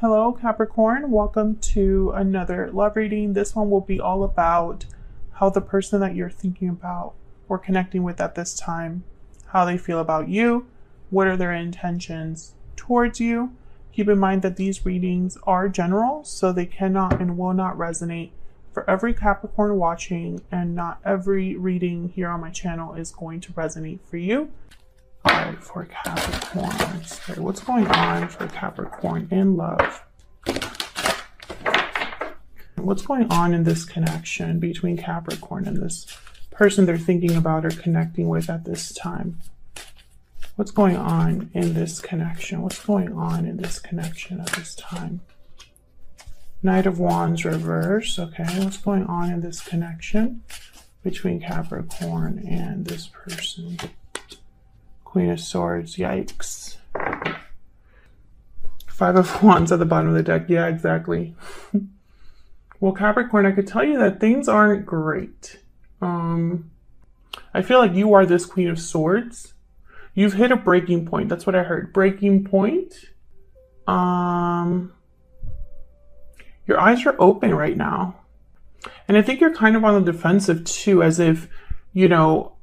Hello Capricorn, welcome to another love reading. This one will be all about how the person that you're thinking about or connecting with at this time, how they feel about you, what are their intentions towards you. Keep in mind that these readings are general, so they cannot and will not resonate for every Capricorn watching, and not every reading here on my channel is going to resonate for you. All right, for Capricorn, okay, what's going on for Capricorn in love? What's going on in this connection between Capricorn and this person they're thinking about or connecting with at this time? What's going on in this connection? What's going on in this connection at this time? Knight of Wands reverse. Okay, what's going on in this connection between Capricorn and this person? Queen of Swords, yikes. Five of Wands at the bottom of the deck. Yeah, exactly. Well, Capricorn, I could tell you that things aren't great. I feel like you are this Queen of Swords. You've hit a breaking point. That's what I heard. Breaking point. Your eyes are open right now. And I think you're kind of on the defensive too, as if, you know,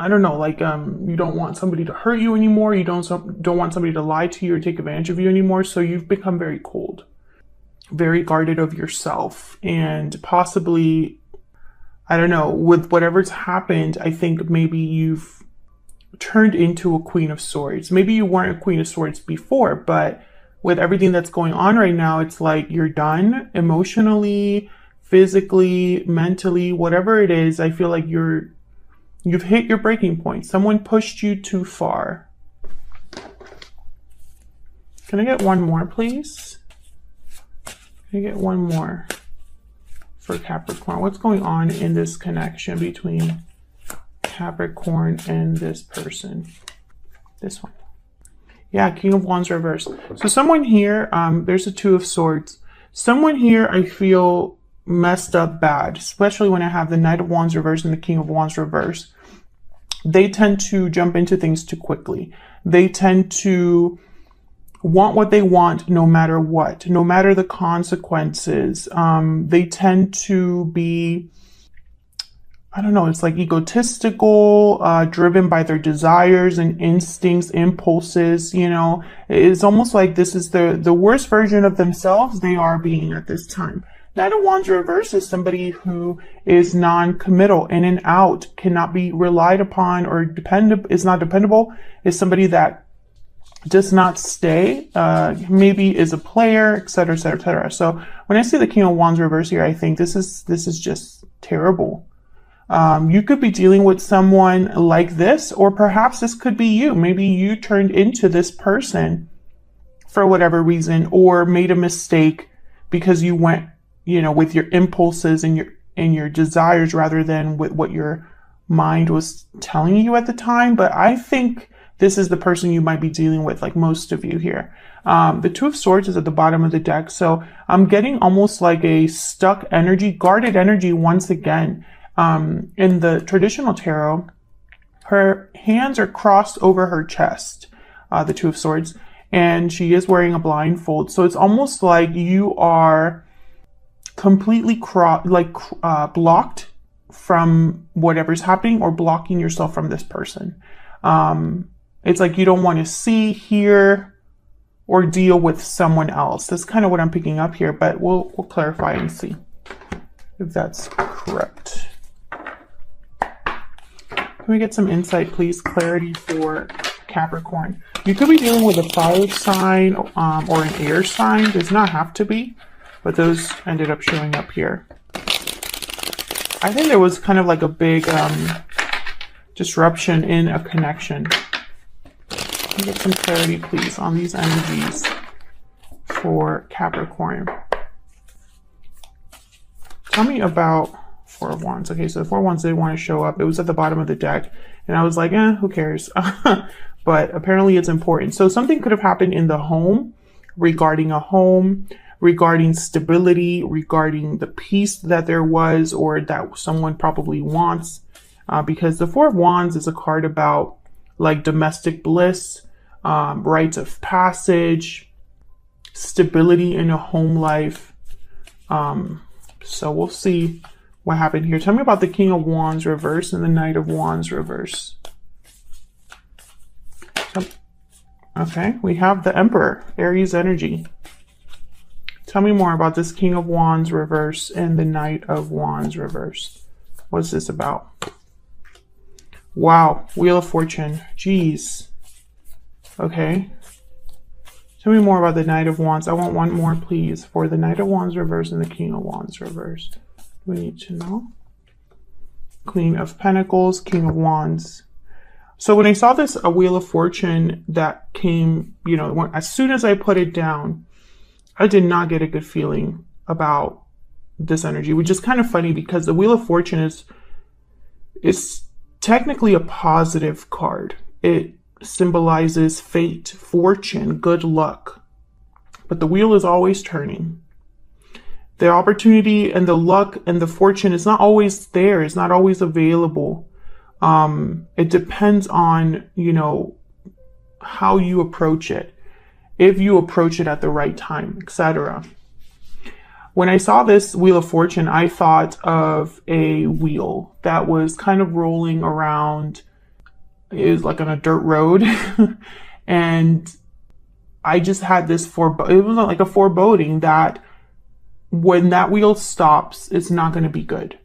I don't know, like you don't want somebody to hurt you anymore. You don't want somebody to lie to you or take advantage of you anymore. So you've become very cold, very guarded of yourself, and possibly, I don't know, with whatever's happened, I think maybe you've turned into a Queen of Swords. Maybe you weren't a Queen of Swords before, but with everything that's going on right now, it's like you're done emotionally, physically, mentally, whatever it is. I feel like you've hit your breaking point. Someone pushed you too far. Can I get one more, please? Can I get one more for Capricorn? What's going on in this connection between Capricorn and this person? This one. Yeah, King of Wands reverse. So someone here, there's a Two of Swords. Someone here I feel messed up bad, especially when I have the Knight of Wands reverse and the King of Wands reverse. They tend to jump into things too quickly. They tend to want what they want no matter what, no matter the consequences. They tend to be, I don't know, it's like egotistical, driven by their desires and instincts, impulses, you know. It's almost like this is the worst version of themselves they are being at this time. Knight of Wands reverse is somebody who is non-committal, in and out, cannot be relied upon or is not dependable, is somebody that does not stay, maybe is a player, etc., etc., etc. So when I see the King of Wands reverse here, I think this is just terrible. You could be dealing with someone like this, or perhaps this could be you. Maybe you turned into this person for whatever reason, or made a mistake because you went, you know, with your impulses and your desires rather than with what your mind was telling you at the time. But I think this is the person you might be dealing with, like most of you here. The Two of Swords is at the bottom of the deck. So I'm getting almost like a stuck energy, guarded energy once again. In the traditional tarot, her hands are crossed over her chest, the Two of Swords, and she is wearing a blindfold. So it's almost like you are completely blocked from whatever's happening, or blocking yourself from this person. It's like you don't want to see, hear, or deal with someone else. That's kind of what I'm picking up here, but we'll clarify and see if that's correct. Can we get some insight, please? Clarity for Capricorn. You could be dealing with a fire sign or an air sign. Does not have to be, but those ended up showing up here. I think there was kind of like a big disruption in a connection. Can we get some clarity, please, on these energies for Capricorn? Tell me about Four of Wands. Okay, so the Four of Wands did want to show up. It was at the bottom of the deck, and I was like, who cares? But apparently it's important. So something could have happened in the home, regarding a home, regarding stability, regarding the peace that there was, or that someone probably wants, because the Four of Wands is a card about like domestic bliss, rites of passage, stability in a home life. So we'll see what happened here. Tell me about the King of Wands reverse and the Knight of Wands reverse. Okay, we have the Emperor, Aries energy. Tell me more about this King of Wands reverse and the Knight of Wands reverse. What's this about? Wow, Wheel of Fortune. Jeez. Okay. Tell me more about the Knight of Wands. I want one more, please, for the Knight of Wands reverse and the King of Wands reverse. We need to know. Queen of Pentacles, King of Wands. So when I saw this, a Wheel of Fortune that came, you know, as soon as I put it down, I did not get a good feeling about this energy, which is kind of funny because the Wheel of Fortune is technically a positive card. It symbolizes fate, fortune, good luck. But the wheel is always turning. The opportunity and the luck and the fortune is not always there. It's not always available. It depends on, you know, how you approach it. If you approach it at the right time, etc. When I saw this Wheel of Fortune, I thought of a wheel that was kind of rolling around. It was like on a dirt road. And I just had this it was like a foreboding that when that wheel stops, it's not going to be good.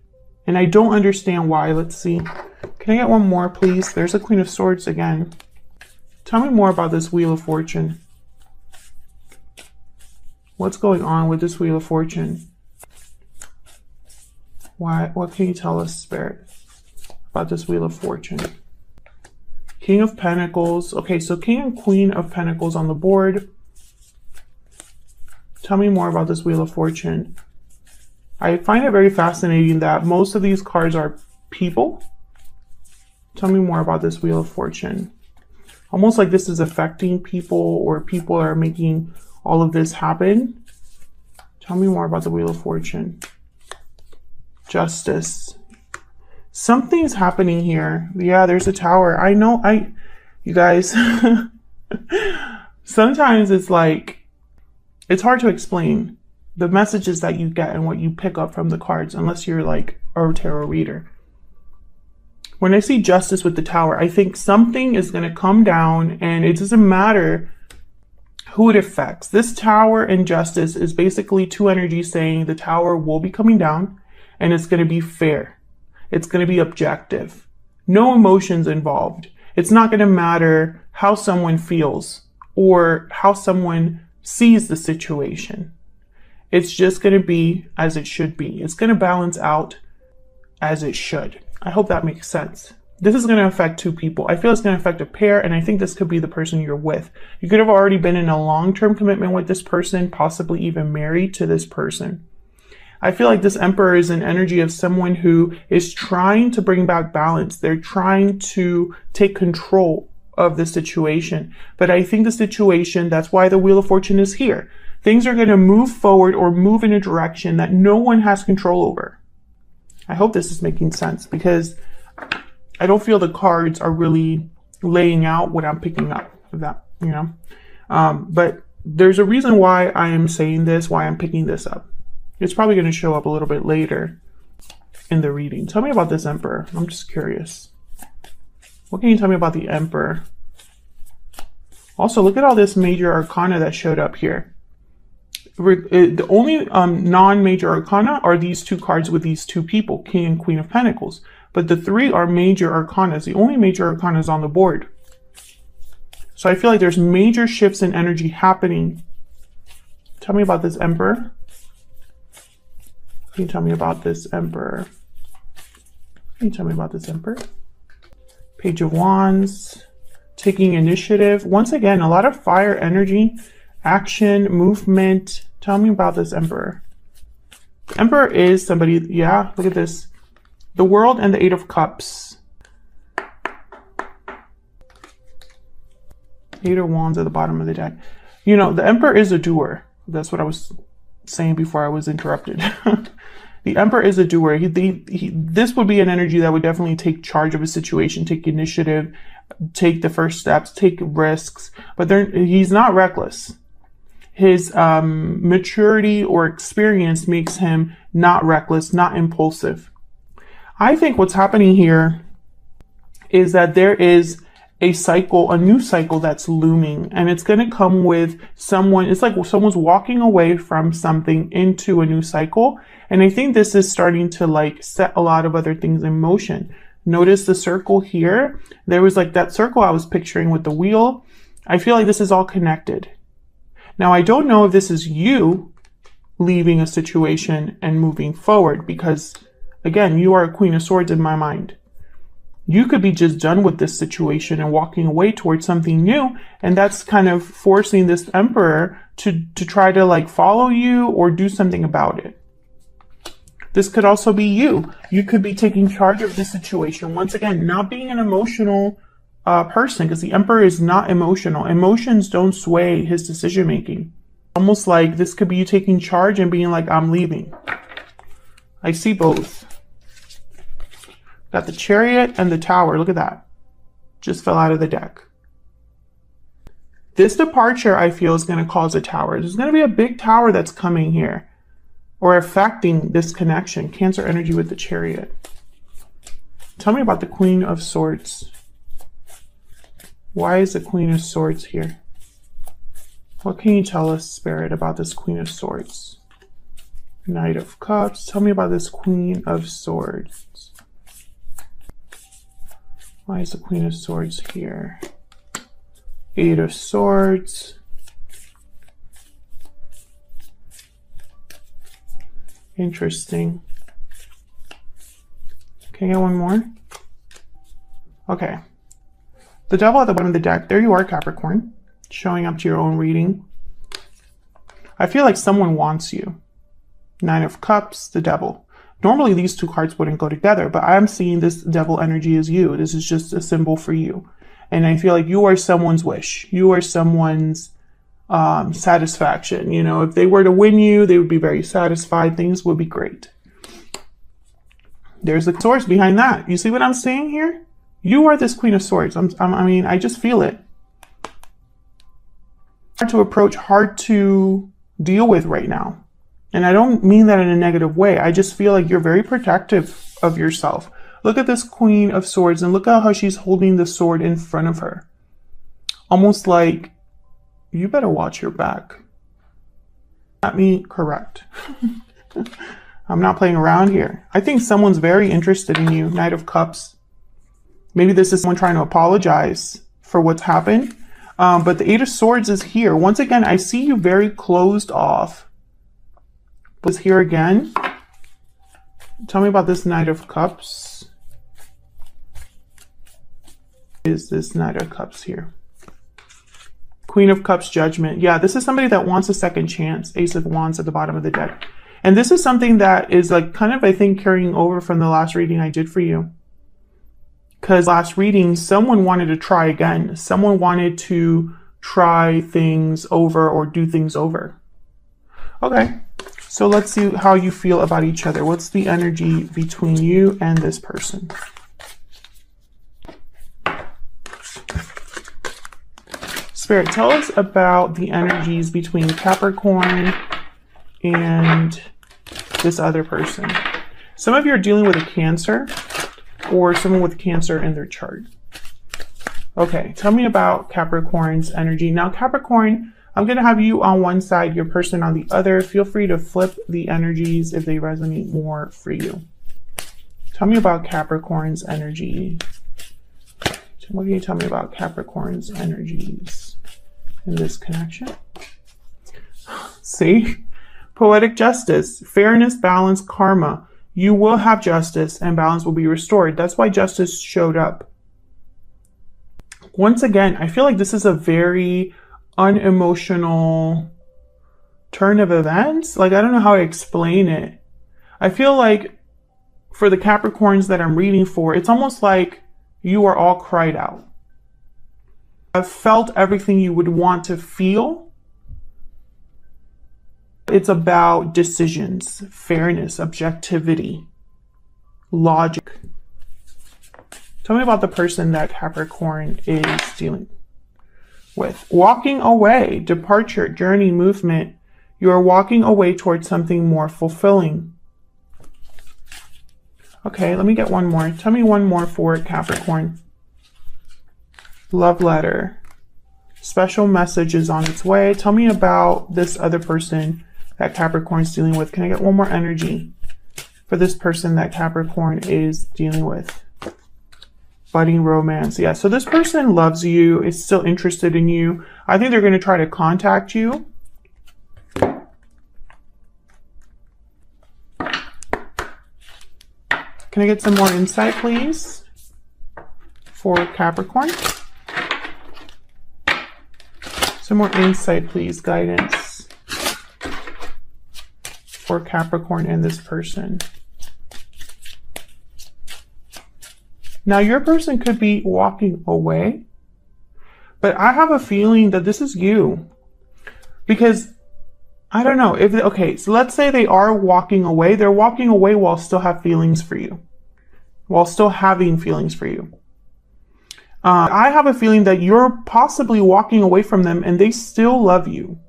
And I don't understand why. Let's see. Can I get one more, please? There's a Queen of Swords again. Tell me more about this Wheel of Fortune. What's going on with this Wheel of Fortune? What can you tell us, Spirit, about this Wheel of Fortune? King of Pentacles. Okay, so King and Queen of Pentacles on the board. Tell me more about this Wheel of Fortune. I find it very fascinating that most of these cards are people. Tell me more about this Wheel of Fortune. Almost like this is affecting people, or people are making all of this happen. Tell me more about the Wheel of Fortune. Justice. Something's happening here. Yeah, there's a tower. I know, you guys, sometimes it's like, it's hard to explain the messages that you get and what you pick up from the cards, unless you're like a tarot reader. When I see Justice with the tower, I think something is going to come down, and it doesn't matter who it affects. This tower and Justice is basically two energies saying the tower will be coming down, and it's going to be fair. It's going to be objective. No emotions involved. It's not going to matter how someone feels or how someone sees the situation. It's just going to be as it should be. It's going to balance out as it should. I hope that makes sense. This is going to affect two people. I feel it's going to affect a pair, and I think this could be the person you're with. You could have already been in a long-term commitment with this person, possibly even married to this person. I feel like this Emperor is an energy of someone who is trying to bring back balance. They're trying to take control of the situation. But I think the situation, that's why the Wheel of Fortune is here. Things are going to move forward or move in a direction that no one has control over. I hope this is making sense, because I don't feel the cards are really laying out what I'm picking up of that, you know. But there's a reason why I am saying this, why I'm picking this up. It's probably going to show up a little bit later in the reading. Tell me about this Emperor. I'm just curious. What can you tell me about the Emperor? Also, look at all this major arcana that showed up here. The only non-major arcana are these two cards with these two people, King and Queen of Pentacles. But the three are major arcanas. The only major arcana is on the board. So I feel like there's major shifts in energy happening. Tell me about this Emperor. Can you tell me about this Emperor? Can you tell me about this Emperor? Page of Wands. Taking initiative. Once again, a lot of fire energy. Action, movement. Tell me about this Emperor. The Emperor is somebody, yeah, look at this. The World and the Eight of Cups. Eight of Wands at the bottom of the deck. You know, the Emperor is a doer. That's what I was saying before I was interrupted. The Emperor is a doer. This would be an energy that would definitely take charge of a situation, take initiative, take the first steps, take risks. But he's not reckless. his maturity or experience makes him not reckless, not impulsive. I think what's happening here is that there is a cycle, a new cycle that's looming, and it's going to come with someone. It's like someone's walking away from something into a new cycle. And I think this is starting to like set a lot of other things in motion. Notice the circle here. There was like that circle I was picturing with the wheel. I feel like this is all connected. Now, I don't know if this is you leaving a situation and moving forward, because again, you are a Queen of Swords in my mind. You could be just done with this situation and walking away towards something new. And that's kind of forcing this Emperor to try to like follow you or do something about it. This could also be you. You could be taking charge of this situation. Once again, not being an emotional person, because the Emperor is not emotional. Emotions don't sway his decision making. Almost like this could be you taking charge and being like, I'm leaving. I see both. Got the Chariot and the Tower. Look at that. Just fell out of the deck. This departure, I feel, is going to cause a tower. There's going to be a big tower that's coming here, or affecting this connection. Cancer energy with the Chariot. Tell me about the Queen of Swords. Why is the Queen of Swords here? What can you tell us, Spirit, about this Queen of Swords? Knight of Cups. Tell me about this Queen of Swords. Why is the Queen of Swords here? Eight of Swords. Interesting. Can I get one more? Okay. The Devil at the bottom of the deck. There you are, Capricorn. Showing up to your own reading. I feel like someone wants you. Nine of Cups, the Devil. Normally these two cards wouldn't go together, but I'm seeing this Devil energy as you. This is just a symbol for you. And I feel like you are someone's wish. You are someone's satisfaction. You know, if they were to win you, they would be very satisfied. Things would be great. There's the Swords behind that. You see what I'm saying here? You are this Queen of Swords. I mean, I just feel it. Hard to approach, hard to deal with right now. And I don't mean that in a negative way. I just feel like you're very protective of yourself. Look at this Queen of Swords and look at how she's holding the sword in front of her. Almost like, you better watch your back. Not me, correct. I'm not playing around here. I think someone's very interested in you. Knight of Cups. Maybe this is someone trying to apologize for what's happened. But the Eight of Swords is here. Once again, I see you very closed off. Was here again. Tell me about this Knight of Cups. Is this Knight of Cups here? Queen of Cups, Judgment. Yeah, this is somebody that wants a second chance. Ace of Wands at the bottom of the deck. And this is something that is like kind of, I think, carrying over from the last reading I did for you. Because last reading, someone wanted to try again. Someone wanted to try things over or do things over. Okay, so let's see how you feel about each other. What's the energy between you and this person? Spirit, tell us about the energies between Capricorn and this other person. Some of you are dealing with a Cancer or someone with Cancer in their chart. Okay, tell me about Capricorn's energy. Now, Capricorn, I'm going to have you on one side, your person on the other. Feel free to flip the energies if they resonate more for you. Tell me about Capricorn's energy. What can you tell me about Capricorn's energies in this connection? See? Poetic justice, fairness, balance, karma. You will have justice and balance will be restored. That's why justice showed up. Once again, I feel like this is a very unemotional turn of events. Like, I don't know how to explain it. I feel like for the Capricorns that I'm reading for, it's almost like you are all cried out. I've felt everything you would want to feel. It's about decisions, fairness, objectivity, logic. Tell me about the person that Capricorn is dealing. with. Walking away, departure, journey, movement. You are walking away towards something more fulfilling. Okay, let me get one more. Tell me one more for Capricorn. Love letter. Special message is on its way. Tell me about this other person that Capricorn's dealing with. Can I get one more energy for this person that Capricorn is dealing with? Budding romance. Yeah, so this person loves you, is still interested in you. I think they're going to try to contact you. Can I get some more insight, please, for Capricorn? Some more insight, please, guidance for Capricorn and this person. Now, your person could be walking away, but I have a feeling that this is you. Because, I don't know, if okay, so let's say they are walking away. They're walking away while still have feelings for you. While still having feelings for you. I have a feeling that you're possibly walking away from them and they still love you.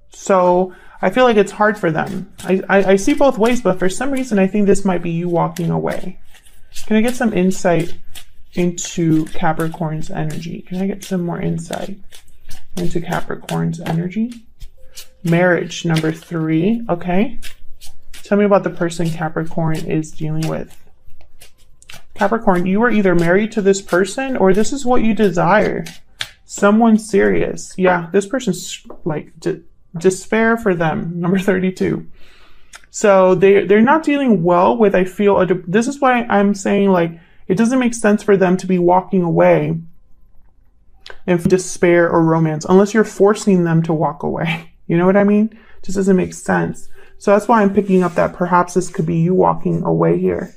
So, I feel like it's hard for them. I see both ways, but for some reason, I think this might be you walking away. Can I get some insight into Capricorn's energy? Can I get some more insight into Capricorn's energy? Marriage, number 3. Okay. Tell me about the person Capricorn is dealing with. Capricorn, you are either married to this person or this is what you desire. Someone serious. Yeah, this person's like despair for them. Number 32. So they're not dealing well with, I feel, this is why I'm saying, like, it doesn't make sense for them to be walking away in despair or romance unless you're forcing them to walk away. You know what I mean? It just doesn't make sense. So that's why I'm picking up that perhaps this could be you walking away here.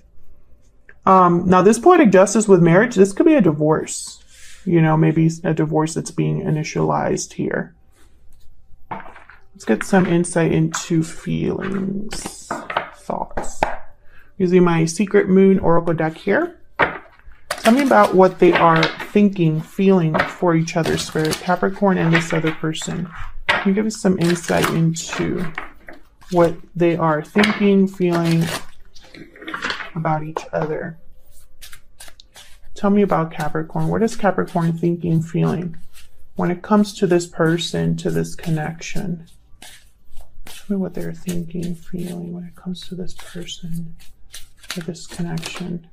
Now, this poetic justice with marriage, this could be a divorce. You know, maybe a divorce that's being initialized here. Let's get some insight into feelings, thoughts. Using my Secret Moon Oracle deck here. Tell me about what they are thinking, feeling for each other, Spirit. Capricorn and this other person. Can you give us some insight into what they are thinking, feeling about each other? Tell me about Capricorn. What is Capricorn thinking, feeling when it comes to this person, to this connection? Tell me what they're thinking, feeling when it comes to this person, to this connection.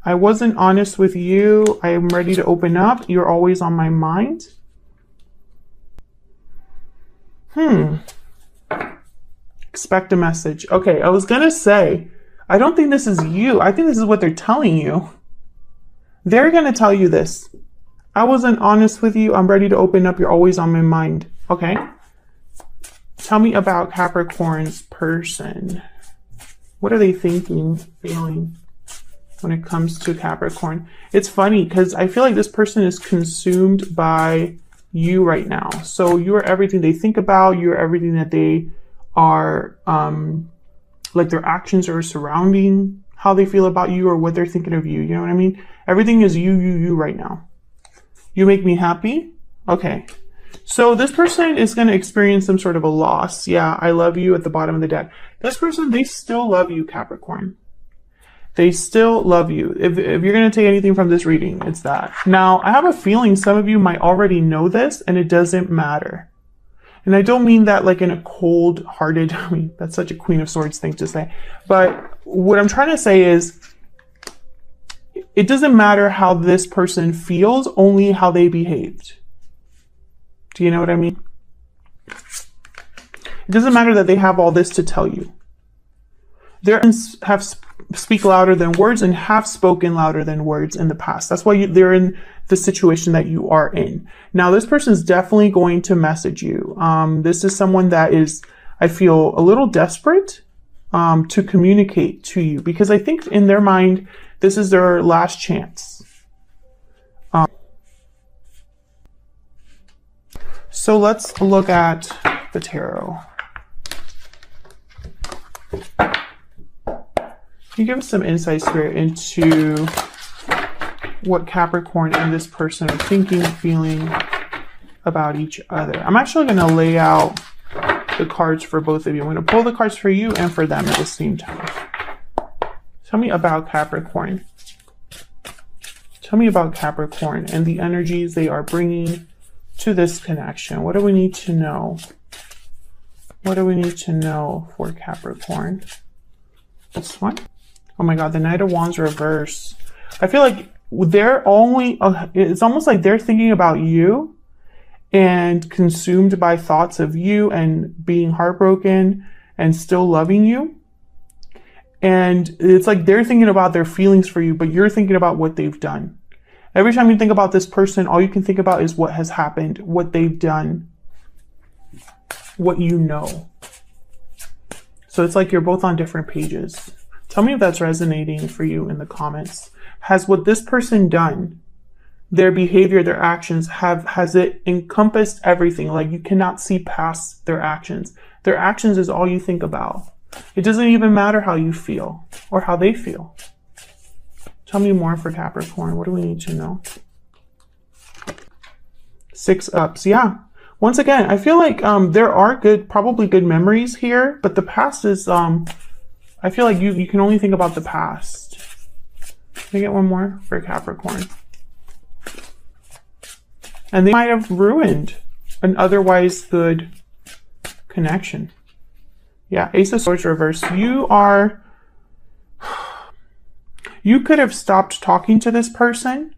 I wasn't honest with you. I am ready to open up. You're always on my mind. Expect a message. Okay, I was going to say, I don't think this is you. I think this is what they're telling you. They're going to tell you this. I wasn't honest with you. I'm ready to open up. You're always on my mind. Okay. Tell me about Capricorn's person. What are they thinking, feeling when it comes to Capricorn? It's funny because I feel like this person is consumed by you right now. So you are everything they think about. You're everything that they are, like their actions are surrounding how they feel about you or what they're thinking of you. You know what I mean? Everything is you right now. You make me happy. Okay. So this person is going to experience some sort of a loss. Yeah, I love you at the bottom of the deck. This person, they still love you, Capricorn. They still love you. If you're going to take anything from this reading, it's that. Now, I have a feeling some of you might already know this and it doesn't matter. And I don't mean that like in a cold-hearted, I mean, that's such a Queen of Swords thing to say. But what I'm trying to say is, it doesn't matter how this person feels, only how they behaved. Do you know what I mean? It doesn't matter that they have all this to tell you. Their actions have speak louder than words and have spoken louder than words in the past. That's why they're in the situation that you are in. Now, this person is definitely going to message you. This is someone that is, I feel, a little desperate to communicate to you because I think in their mind, this is their last chance. So let's look at the tarot. Can you give us some insight, Spirit, into what Capricorn and this person are thinking, feeling about each other? I'm actually going to lay out the cards for both of you. I'm going to pull the cards for you and for them at the same time. Tell me about Capricorn. Tell me about Capricorn and the energies they are bringing to this connection. What do we need to know? What do we need to know for Capricorn? This one. Oh my God, the Knight of Wands reverse. I feel like they're only, it's almost like they're thinking about you and consumed by thoughts of you and being heartbroken and still loving you. And it's like they're thinking about their feelings for you, but you're thinking about what they've done. Every time you think about this person, all you can think about is what has happened, what they've done, what you know. So it's like you're both on different pages. Tell me if that's resonating for you in the comments. Has what this person done, their behavior, their actions, has it encompassed everything? Like you cannot see past their actions. Their actions is all you think about. It doesn't even matter how you feel or how they feel. Tell me more for Capricorn. What do we need to know? 6 ups. Yeah. Once again, I feel like there are probably good memories here, but the past is, I feel like you can only think about the past. Can I get one more for Capricorn? And they might have ruined an otherwise good connection. Yeah, Ace of Swords reverse. You could have stopped talking to this person.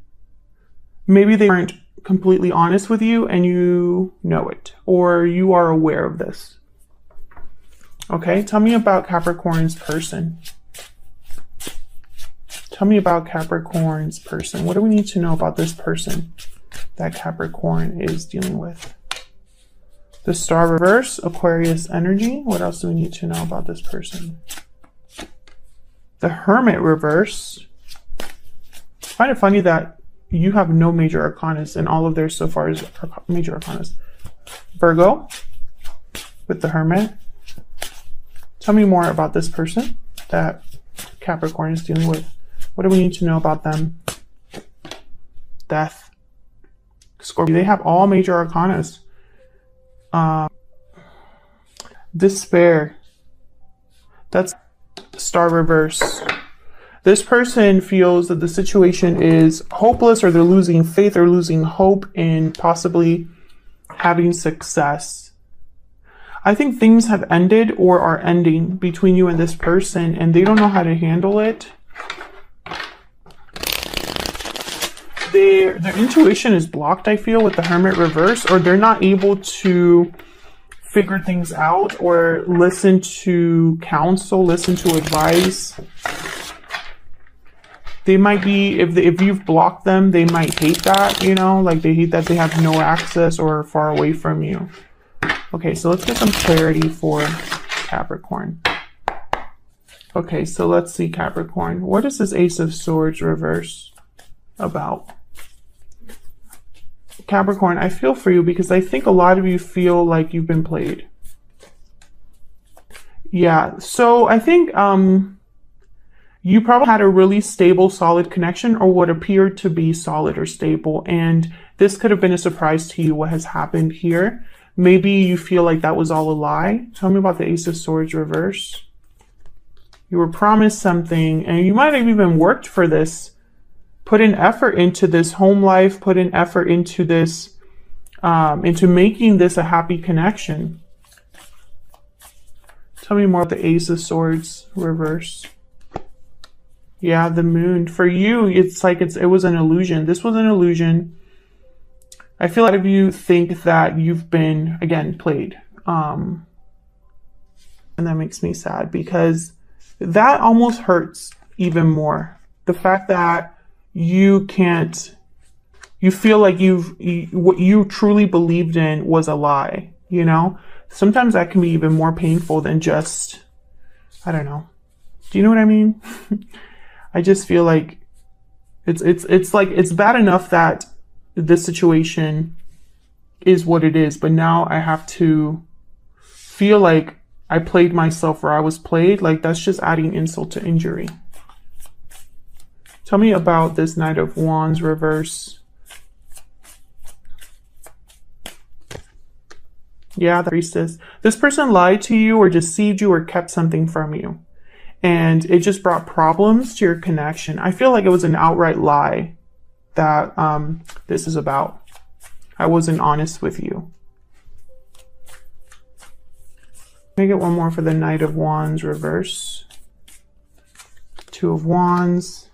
Maybe they weren't completely honest with you and you know it, or you are aware of this. Okay, tell me about Capricorn's person. Tell me about Capricorn's person. What do we need to know about this person that Capricorn is dealing with? The Star reverse, Aquarius energy. What else do we need to know about this person? The Hermit reverse. I find it funny that you have no major arcanas and all of theirs so far is major arcanas. Virgo with the Hermit. Tell me more about this person that Capricorn is dealing with. What do we need to know about them? Death. Scorpio. They have all major arcanas. Despair. That's Star reverse. This person feels that the situation is hopeless, or they're losing faith or losing hope in possibly having success. I think things have ended or are ending between you and this person, and they don't know how to handle it. Their intuition is blocked, I feel, with the Hermit reverse, or they're not able to figure things out or listen to counsel, listen to advice. They might be, if you've blocked them, they might hate that, you know, like they hate that they have no access or are far away from you. Okay, so let's get some clarity for Capricorn. Okay, so let's see, Capricorn. What is this Ace of Swords reverse about? Capricorn, I feel for you because I think a lot of you feel like you've been played. Yeah, so I think you probably had a really stable, solid connection, or what appeared to be solid or stable. And this could have been a surprise to you, what has happened here. Maybe you feel like that was all a lie. Tell me about the Ace of Swords reverse. You were promised something, and you might have even worked for this. Put an effort into this home life, put an effort into this, into making this a happy connection. Tell me more about the Ace of Swords reverse. Yeah, the Moon. For you, it's like it was an illusion. This was an illusion. I feel a lot of you think that you've been, again, played. And that makes me sad because that almost hurts even more. The fact that you feel like what you truly believed in was a lie, you know? Sometimes that can be even more painful than just, I don't know. Do you know what I mean? I just feel like it's like, it's bad enough that this situation is what it is, but now I have to feel like I played myself or I was played. Like that's just adding insult to injury. Tell me about this Knight of Wands reverse. Yeah, the Priestess. This person lied to you or deceived you or kept something from you. And it just brought problems to your connection. I feel like it was an outright lie that this is about. I wasn't honest with you. Let me get one more for the Knight of Wands reverse. Two of Wands.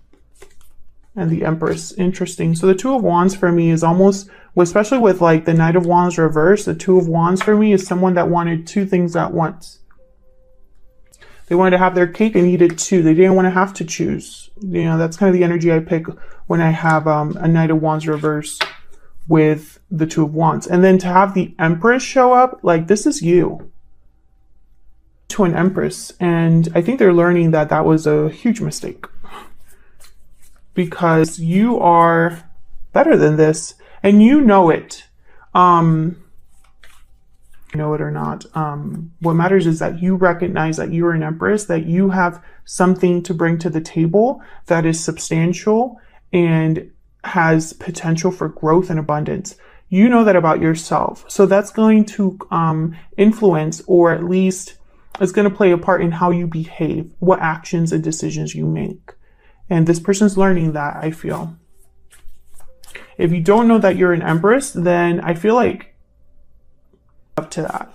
And the Empress. Interesting. So the Two of Wands for me is almost, especially with like the Knight of Wands reverse, the Two of Wands for me is someone that wanted two things at once. They wanted to have their cake and eat it too. They didn't want to have to choose. You know, that's kind of the energy I pick when I have a Knight of Wands reverse with the Two of Wands. And then to have the Empress show up, like this is you. To an Empress. And I think they're learning that that was a huge mistake. Because you are better than this. And you know it. Know it or not. What matters is that you recognize that you're an Empress, that you have something to bring to the table that is substantial and has potential for growth and abundance. You know that about yourself. So that's going to influence, or at least it's going to play a part in how you behave, what actions and decisions you make. And this person's learning that, I feel. If you don't know that you're an Empress, then I feel like up to that.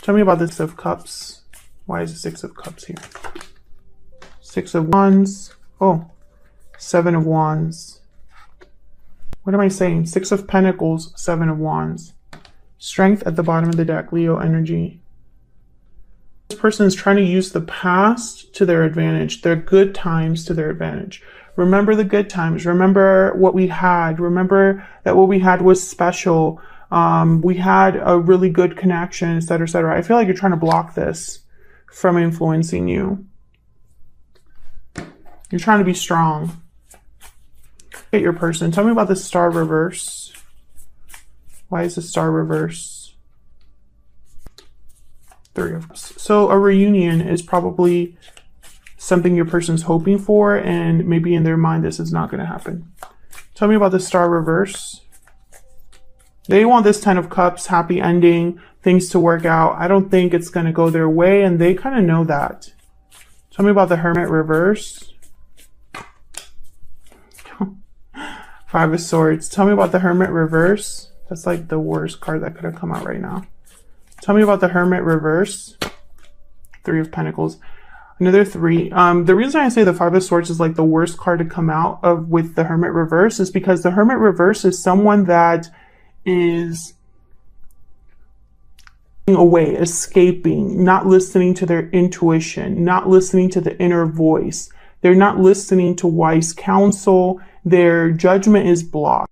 Tell me about the Six of Cups. Why is the Six of Cups here? Six of Wands. Oh, Seven of Wands. What am I saying? Six of Pentacles, Seven of Wands. Strength at the bottom of the deck, Leo energy. This person is trying to use the past to their advantage, their good times to their advantage. Remember the good times. Remember what we had. Remember that what we had was special. We had a really good connection, etc., etc. I feel like you're trying to block this from influencing you. You're trying to be strong. Get your person. Tell me about the Star reverse. Why is the Star reverse? Three of Cups. So a reunion is probably something your person's hoping for, and maybe in their mind this is not going to happen. Tell me about the Star reverse. They want this Ten of Cups, happy ending, things to work out. I don't think it's going to go their way, and they kind of know that. Tell me about the Hermit reverse. Five of Swords. Tell me about the Hermit reverse. That's like the worst card that could have come out right now. Tell me about the Hermit reverse. Three of Pentacles. Another three. The reason I say the Five of Swords is like the worst card to come out of with the Hermit reverse is because the Hermit reverse is someone that is away, escaping, not listening to their intuition, not listening to the inner voice. They're not listening to wise counsel. Their judgment is blocked.